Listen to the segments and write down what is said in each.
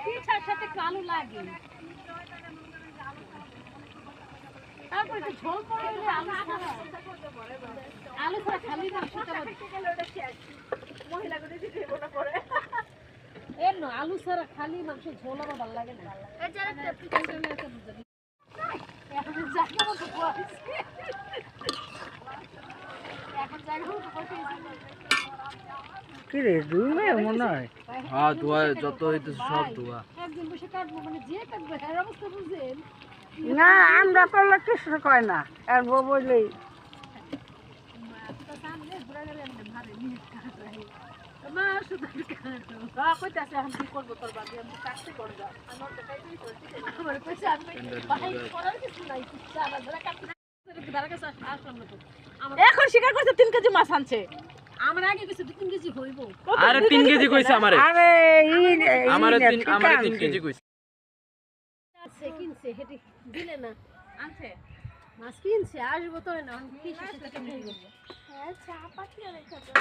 পিঠার সাথে একটু আলু লাগে, তারপরে একটু ঝোল করে দিলে আলু ছাড়া খালি এর না আলু ছাড়া খালি মাংস ঝোল আমার ভালো লাগে না। এখন জায়গা মতো কি রে দুই মনে হয়? হ্যাঁ ধোয়া যত হইতেছে সব ধোয়া। একদিন বসে কাটবো মানে যে কাটবে তার অবস্থা বুঝেন। না আমরা করলে কিছু কয় না, আর বউ বললেই মা শুধু কইতাছে আমি কি করবো তোর বাড়ি আমি কাটতে করবো আমার পয়সা আমি করার কিছু নাই এখন স্বীকার করছে 3 কেজি মাছ আনছে। আমার আগে কিছু 2-3 কেজি হইব। আরে 3 কেজি কইছে আমারে। আরে আমারে 3 কেজি কইছে। আছে কিনছে হেটি দিলে না আনছে মাছ কিনছে আসবো তো না কি সেটা কেন দিব। হ্যাঁ চা পাতি রেখে দাও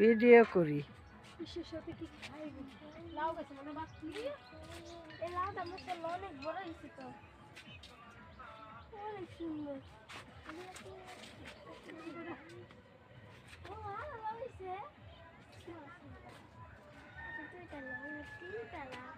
ভিডিও করি। বিশেষ সাথে কি খাইবো লাউ গাছে মানে মাছ কি এই লাউটা মশলা অনেক বড় হইছে তো অনেক সুন্দর। ও ভালো হইছে দুইটা লাউ তিনটা লাউ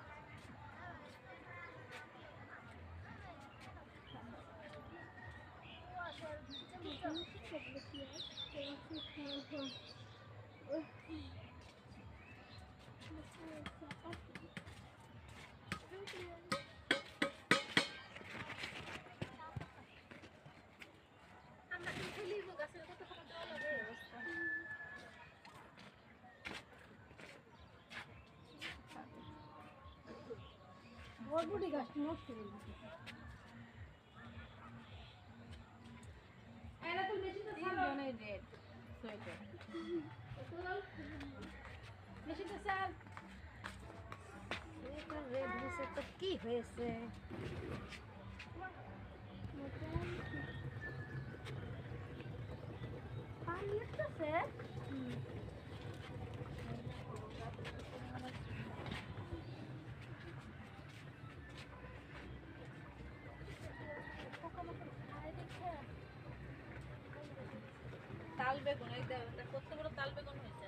বড়বড়ি গাছ নষ্ট হয়ে গেছে। এরা তো বেশি তো ছাড়ো না রেড সোয়েটার বেশি তো স্যার এটা রেড হয়েছে তো কি হয়েছে পানি আসছে। তাল বেগুন এই দেখো কত বড় তাল বেগুন হয়েছে।